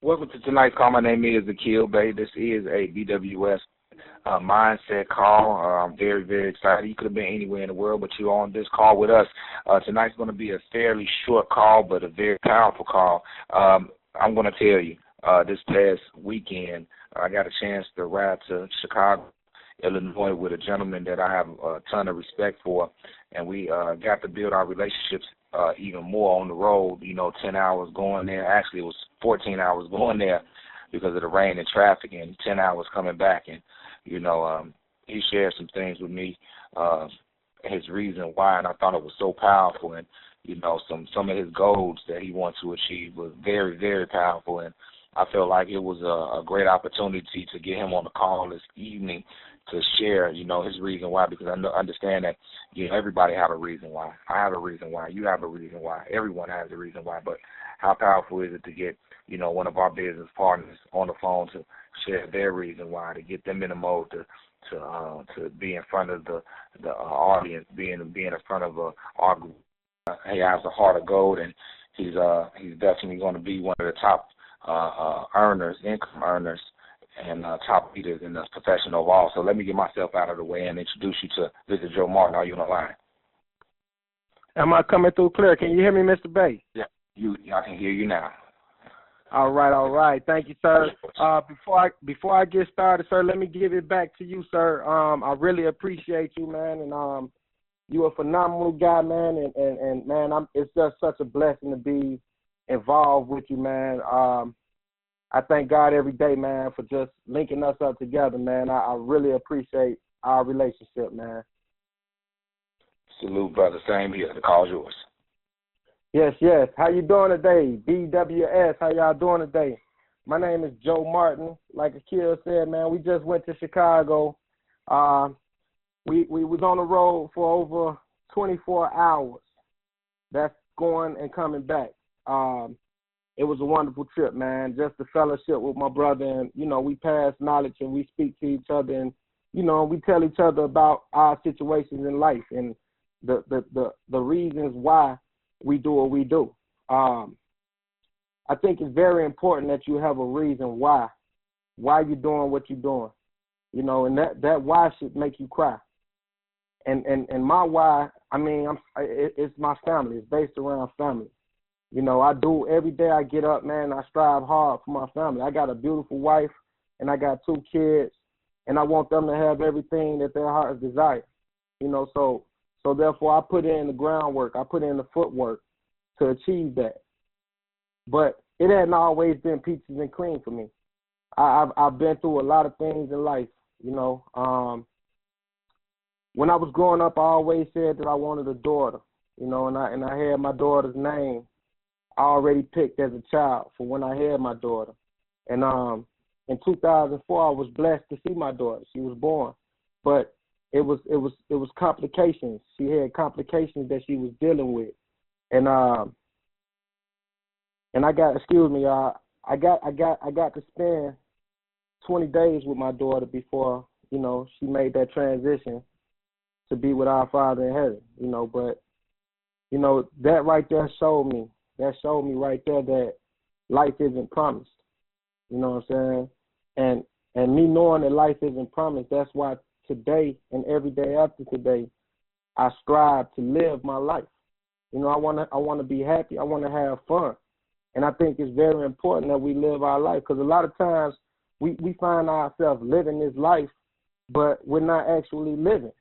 Welcome to tonight's call. My name is Akil Bay. This is a BWS mindset call. I'm very, very excited. You could have been anywhere in the world, but you're on this call with us. Tonight's going to be a fairly short call, but a very powerful call. I'm going to tell you, this past weekend, I got a chance to ride to Chicago, Illinois, with a gentleman that I have a ton of respect for, and we got to build our relationships even more on the road. 10 hours going there. Actually, it was 14 hours going there because of the rain and traffic, and 10 hours coming back. And he shared some things with me, his reason why, and I thought it was so powerful. And some of his goals that he wants to achieve was very, very powerful. And I felt like it was a great opportunity to get him on the call this evening to share, his reason why, because I understand that, everybody have a reason why. I have a reason why. You have a reason why. Everyone has a reason why. But how powerful is it to get, one of our business partners on the phone to share their reason why, to get them in a mode to be in front of the audience, being in front of our group. He has a heart of gold, and he's definitely going to be one of the top income earners, and top leaders in this profession overall. So let me get myself out of the way and introduce you to Mr. Joe Martin. Are you on the line? Am I coming through clear? Can you hear me, Mr. Bay? Yeah, I can hear you now. All right. Thank you, sir. Before I get started, sir, let me give it back to you, sir. I really appreciate you, man, and you're a phenomenal guy, man, and man, it's just such a blessing to be involved with you, man. I thank God every day, man, for just linking us up together, man. I really appreciate our relationship, man. Salute, brother. Same here. The call's yours. Yes. How you doing today? BWS, how y'all doing today? My name is Joe Martin. Like Akil said, man, we just went to Chicago. We was on the road for over 24 hours. That's going and coming back. It was a wonderful trip, man. Just the fellowship with my brother, and we pass knowledge and we speak to each other, and we tell each other about our situations in life and the reasons why we do what we do. I think it's very important that you have a reason why you're doing what you're doing, and that why should make you cry. And my why, it's my family. It's based around family. I do every day I get up, man, I strive hard for my family. I got a beautiful wife and I got 2 kids, and I want them to have everything that their hearts desire. So therefore I put in the groundwork, I put in the footwork to achieve that. But it hadn't always been peaches and cream for me. I've been through a lot of things in life, When I was growing up, I always said that I wanted a daughter, and I had my daughter's name already picked as a child for when I had my daughter. And in 2004, I was blessed to see my daughter. She was born, but it was complications. She had complications that she was dealing with, and I got I got to spend 20 days with my daughter before she made that transition to be with our Father in heaven. But that right there showed me. That showed me right there that life isn't promised. You know what I'm saying? And me knowing that life isn't promised, that's why today and every day after today, I strive to live my life. I want to be happy. I want to have fun. And I think it's very important that we live our life, because a lot of times we find ourselves living this life, but we're not actually living.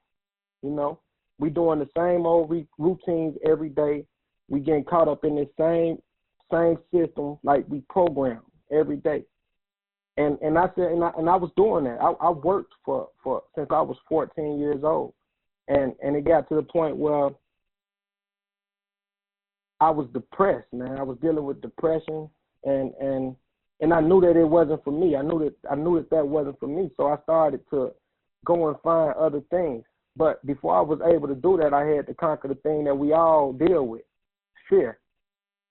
We doing the same old routines every day. We getting caught up in this same system, like we program every day. And I said, and I was doing that. I worked for since I was 14 years old, and it got to the point where I was depressed, man. I was dealing with depression, and I knew that it wasn't for me. I knew that wasn't for me. So I started to go and find other things. But before I was able to do that, I had to conquer the thing that we all deal with. Fear.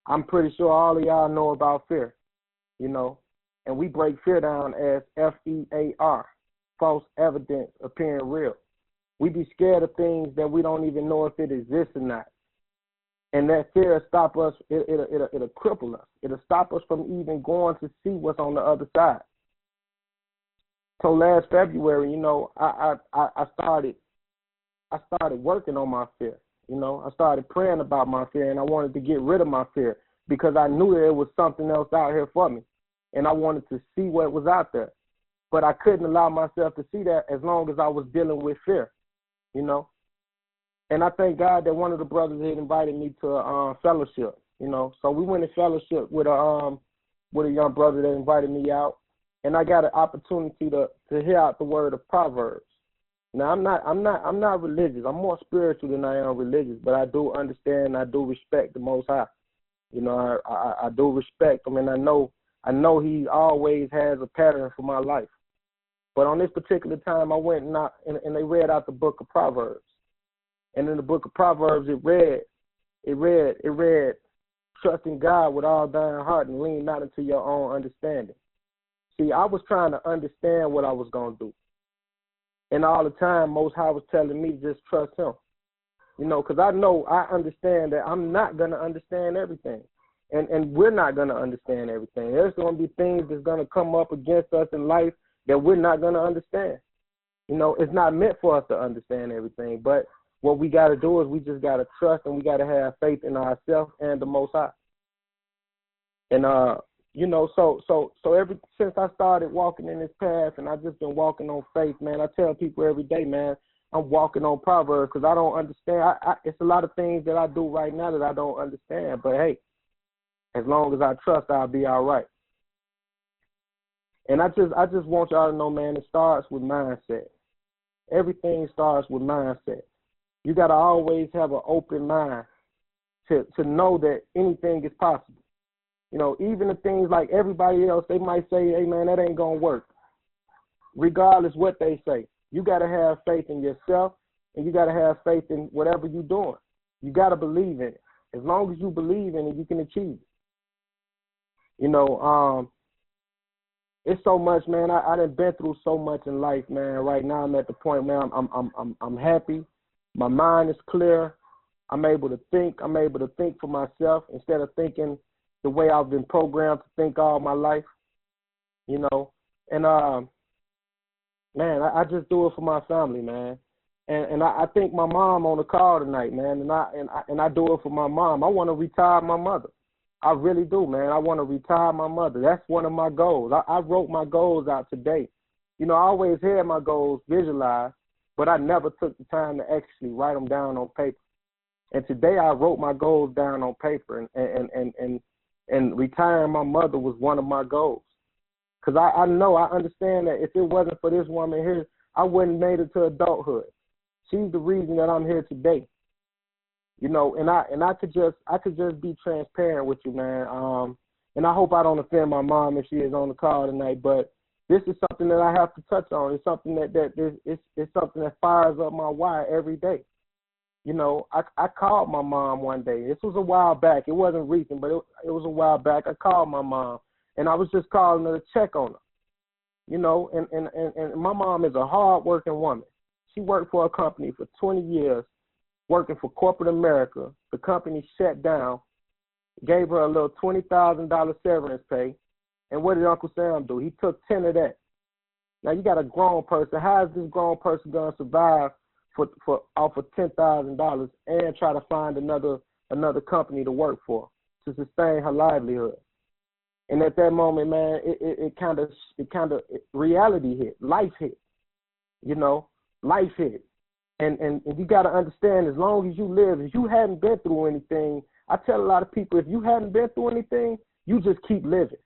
I'm pretty sure all of y'all know about fear, and we break fear down as FEAR, false evidence appearing real. We be scared of things that we don't even know if it exists or not. And that fear stop us, it'll cripple us. It'll stop us from even going to see what's on the other side. So last February, I started working on my fear. I started praying about my fear, and I wanted to get rid of my fear because I knew there was something else out here for me, and I wanted to see what was out there. But I couldn't allow myself to see that as long as I was dealing with fear, And I thank God that one of the brothers had invited me to a fellowship, So we went to fellowship with a young brother that invited me out. And I got an opportunity to hear out the word of Proverbs. Now I'm not religious. I'm more spiritual than I am religious, but I do understand. I do respect the Most High. I do respect him, and I know he always has a pattern for my life. But on this particular time, I went and they read out the book of Proverbs, and in the book of Proverbs, it read, trust in God with all thine heart and lean not into your own understanding. See, I was trying to understand what I was going to do. And all the time, Most High was telling me to just trust him. Because I understand that I'm not going to understand everything. And we're not going to understand everything. There's going to be things that's going to come up against us in life that we're not going to understand. It's not meant for us to understand everything. But what we got to do is we just got to trust, and we got to have faith in ourselves and the Most High. And, so ever since I started walking in this path, and I've just been walking on faith, man, I tell people every day, man, I'm walking on Proverbs because I don't understand. It's a lot of things that I do right now that I don't understand. But, hey, as long as I trust, I'll be all right. And I just want y'all to know, man, it starts with mindset. Everything starts with mindset. You got to always have an open mind to know that anything is possible. Even the things like everybody else, they might say, hey, man, that ain't going to work. Regardless what they say, you got to have faith in yourself, and you got to have faith in whatever you're doing. You got to believe in it. As long as you believe in it, you can achieve it. It's so much, man. I done been through so much in life, man. Right now I'm at the point, man, I'm happy. My mind is clear. I'm able to think. I'm able to think for myself instead of thinking the way I've been programmed to think all my life, And, man, I just do it for my family, man. And I think my mom on the call tonight, man, and I do it for my mom. I want to retire my mother. I really do, man. I want to retire my mother. That's one of my goals. I wrote my goals out today. I always had my goals visualized, but I never took the time to actually write them down on paper. And today I wrote my goals down on paper, and retiring my mother was one of my goals. Because I understand that if it wasn't for this woman here, I wouldn't have made it to adulthood. She's the reason that I'm here today. And I could just be transparent with you, man. And I hope I don't offend my mom if she is on the call tonight, but this is something that I have to touch on. It's something it's something that fires up my wire every day. I called my mom one day. This was a while back. It wasn't recent, but it was a while back. I called my mom, and I was just calling her to check on her. And my mom is a hard-working woman. She worked for a company for 20 years, working for corporate America. The company shut down, gave her a little $20,000 severance pay, and what did Uncle Sam do? He took 10 of that. Now, you got a grown person. How is this grown person going to survive for off of $10,000 and try to find another company to work for to sustain her livelihood? And at that moment, man, it kind of reality hit, life hit, life hit. And you got to understand, as long as you live, if you hadn't been through anything, I tell a lot of people, if you hadn't been through anything, you just keep living,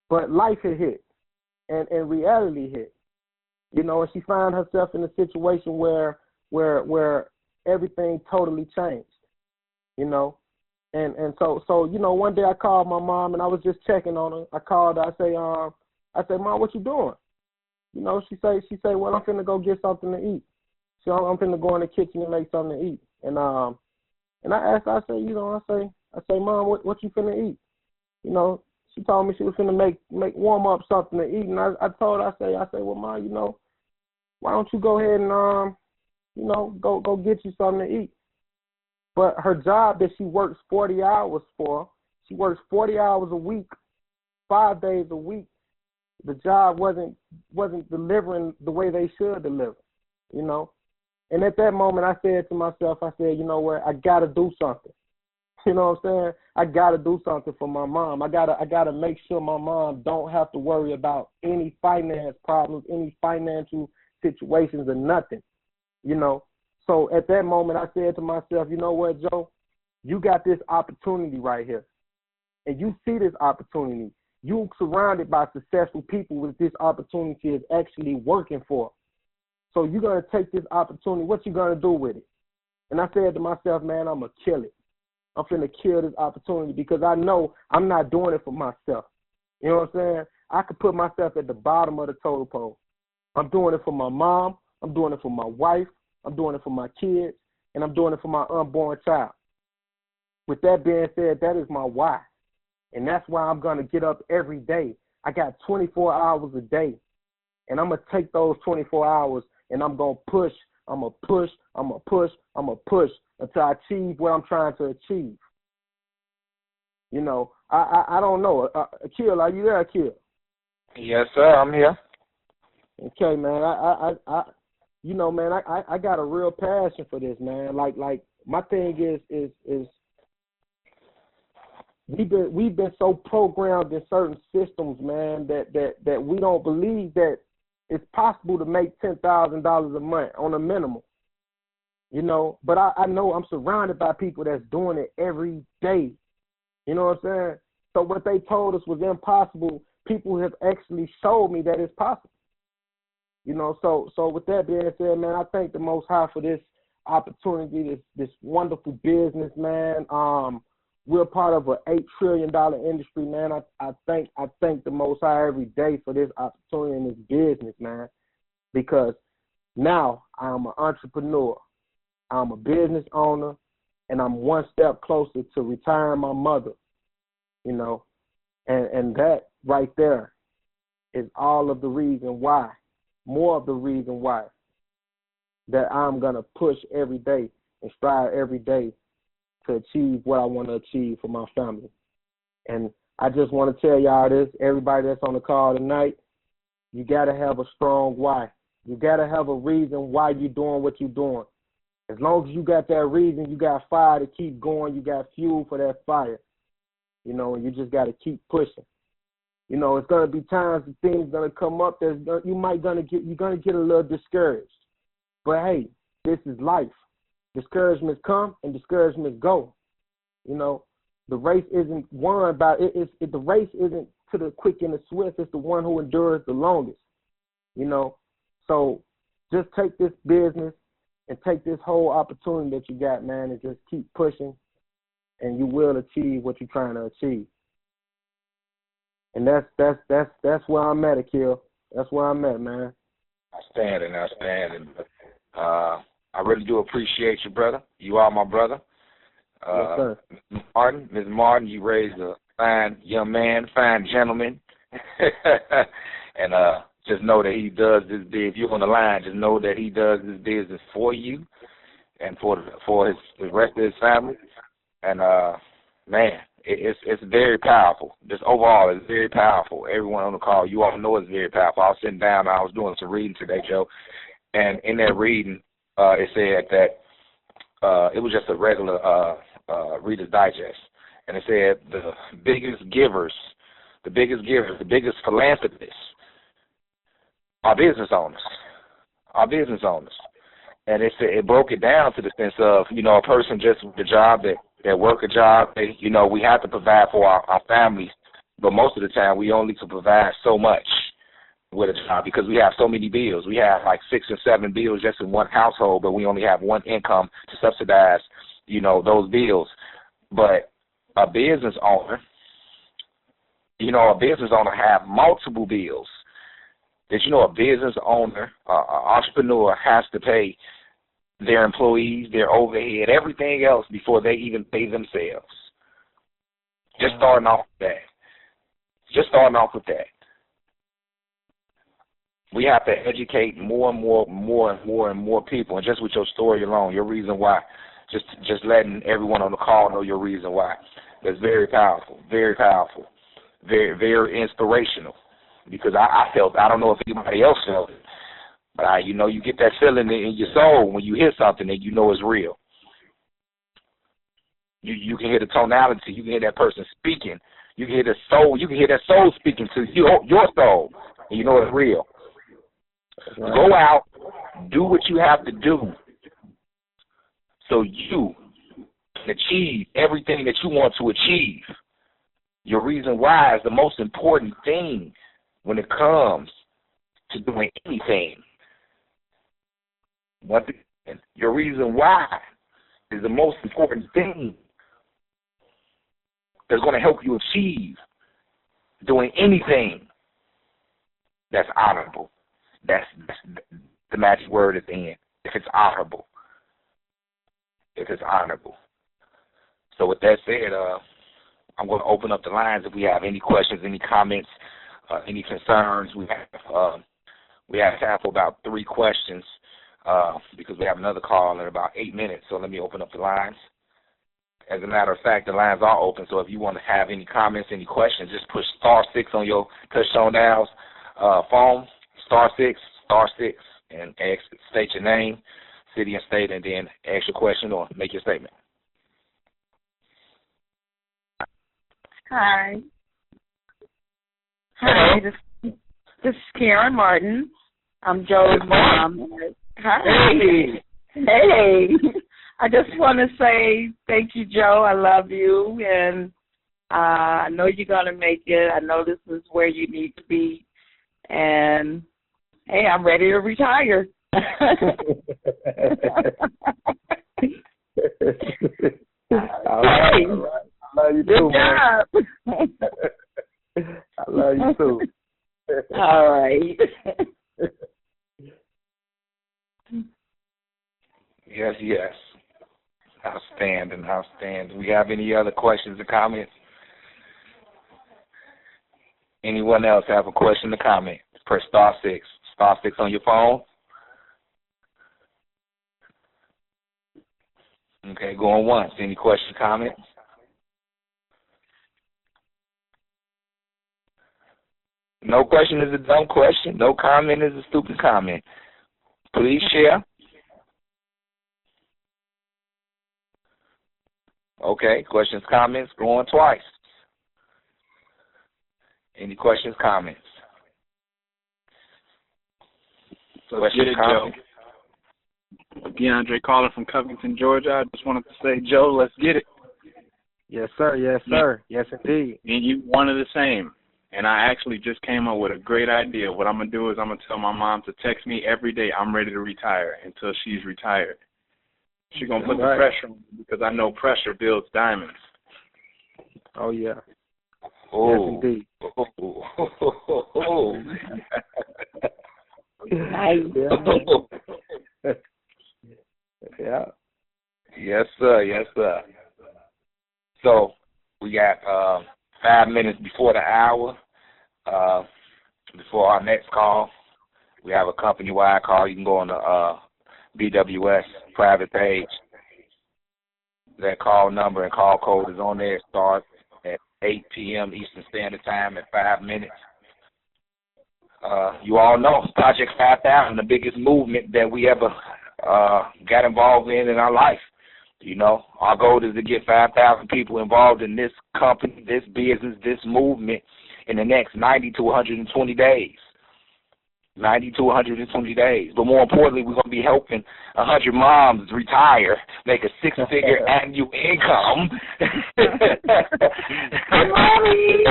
But life had hit, and reality hit. And she found herself in a situation where everything totally changed, And so one day I called my mom and I was just checking on her. I called her, I say, Mom, what you doing? She say, well, I'm finna go get something to eat. So I'm finna go in the kitchen and make something to eat. And I asked her, I say, Mom, what you finna eat? She told me she was finna make warm up something to eat. And I told her, I say, well, Mom, why don't you go ahead and, go get you something to eat? But her job that she works 40 hours for, she works 40 hours a week, 5 days a week. The job wasn't delivering the way they should deliver, you know. And at that moment, I said to myself, I said, you know what, I got to do something. You know what I'm saying? I got to do something for my mom. I gotta make sure my mom don't have to worry about any finance problems, any financial situations or nothing, you know. So at that moment, I said to myself, you know what, Joe, you got this opportunity right here. And you see this opportunity. You surrounded by successful people with this opportunity is actually working for. So you're going to take this opportunity. What you going to do with it? And I said to myself, man, I'm going to kill it. I'm finna kill this opportunity because I know I'm not doing it for myself. You know what I'm saying? I could put myself at the bottom of the totem pole. I'm doing it for my mom. I'm doing it for my wife. I'm doing it for my kids. And I'm doing it for my unborn child. With that being said, that is my why. And that's why I'm going to get up every day. I got 24 hours a day. And I'm going to take those 24 hours and I'm going to push. I'm going to push. I'm going to push. I'm going to push until I achieve what I'm trying to achieve. You know, I don't know. Akil, are you there, Akil? Yes, sir. I'm here. Okay, man. You know, man, I got a real passion for this, man. Like my thing is we've been so programmed in certain systems, man, that we don't believe that it's possible to make $10,000 a month on a minimum. You know, but I know I'm surrounded by people that's doing it every day. You know what I'm saying? So what they told us was impossible, people have actually showed me that it's possible. You know, so with that being said, man, I thank the Most High for this opportunity, this wonderful business, man. We're part of an $8 trillion industry, man. I thank the Most High every day for this opportunity in this business, man, because now I'm an entrepreneur. I'm a business owner, and I'm one step closer to retiring my mother, you know, and that right there is all of the reason why, more of the reason why that I'm going to push every day and strive every day to achieve what I want to achieve for my family. And I just want to tell y'all this, everybody that's on the call tonight, you got to have a strong why. You got to have a reason why you're doing what you're doing. As long as you got that reason, you got fire to keep going, you got fuel for that fire, you know, and you just got to keep pushing. You know, it's going to be times that things going to come up that you're going to get a little discouraged. But hey, this is life. Discouragements come and discouragements go. You know, the race isn't won by the race isn't to the quick and the swift. It's the one who endures the longest. You know, so just take this business and take this whole opportunity that you got, man, and just keep pushing, and you will achieve what you're trying to achieve. And that's where I'm at, Akil. That's where I'm at, man. Outstanding. I really do appreciate you, brother. You are my brother. Yes, sir. Ms. Martin, you raised a fine young man, fine gentleman. And just know that he does this business. If you're on the line, just know that he does this business for you and for the rest of his family. And, man, it's very powerful. Just overall, it's very powerful. Everyone on the call, you all know it's very powerful. I was sitting down and I was doing some reading today, Joe. And in that reading, it said that it was just a regular Reader's Digest. And it said the biggest philanthropists are business owners. And it broke it down to the sense of, you know, a person just with a job that work a job, you know, we have to provide for our families, but most of the time we only can provide so much with a job because we have so many bills. We have like 6 or 7 bills just in one household, but we only have one income to subsidize, you know, those bills. But a business owner have multiple bills. That, you know, a business owner, entrepreneur has to pay their employees, their overhead, everything else before they even pay themselves. Just starting off with that. We have to educate more and more people. And just with your story alone, your reason why just letting everyone on the call know your reason why. That's very powerful, very powerful, very, very inspirational. Because I felt, I don't know if anybody else felt it, but you get that feeling in your soul when you hear something and you know it's real. You can hear the tonality, you can hear that person speaking, you can hear the soul, you can hear that soul speaking to your soul, and you know it's real. Right. Go out, do what you have to do, so you can achieve everything that you want to achieve. Your reason why is the most important thing when it comes to doing anything. Once again, your reason why is the most important thing that's going to help you achieve doing anything that's honorable. That's the magic word at the end. If it's honorable. If it's honorable. So with that said, I'm going to open up the lines if we have any questions, any comments, any concerns. We have time for about 3 questions because we have another call in about 8 minutes. So let me open up the lines. As a matter of fact, the lines are open. So if you want to have any comments, any questions, just push *6 on your touch-tone dials phone, *6, and state your name, city and state, and then ask your question or make your statement. Hi. Hi, this is Karen Martin. I'm Joe's mom. Hi. Hey. I just want to say thank you, Joe. I love you, and I know you're going to make it. I know this is where you need to be. And, hey, I'm ready to retire. I love you too, man. Good job. I love you too. All right. Yes. Outstanding. We have any other questions or comments? Anyone else have a question or comment? Press *6. *6 on your phone. Okay, going once. Any questions, comments? No question is a dumb question. No comment is a stupid comment. Please share. Okay, questions, comments, going twice. Any questions, comments? So questions, comments? Joe. DeAndre calling from Covington, Georgia. I just wanted to say, Joe, let's get it. Yes, sir. Yes, sir. Yes, indeed. Me and you, one of the same. And I actually just came up with a great idea. What I'm going to do is I'm going to tell my mom to text me every day I'm ready to retire until she's retired. She's going to put the pressure on me because I know pressure builds diamonds. Oh, yeah. Oh. Yes, indeed. Oh. Nice. Yeah. Yes, sir. So we got 5 minutes before the hour, before our next call. We have a company-wide call. You can go on the BWS private page. That call number and call code is on there. It starts at 8 p.m. Eastern Standard Time in 5 minutes. You all know Project 5000, the biggest movement that we ever got involved in our life. You know, our goal is to get 5,000 people involved in this company, this business, this movement in the next 90 to 120 days. 90 to 120 days. But more importantly, we're going to be helping 100 moms retire, make a 6-figure annual income in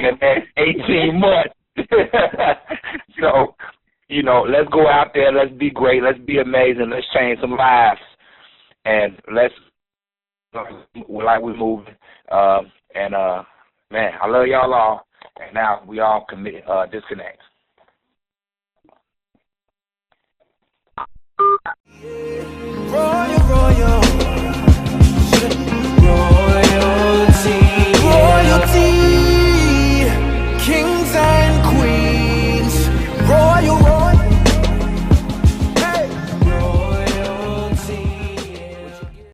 the next 18 months. So, you know, let's go out there, let's be great, let's be amazing, let's change some lives, and let's, like we're moving. Man, I love y'all all, and now we all disconnect. Royal.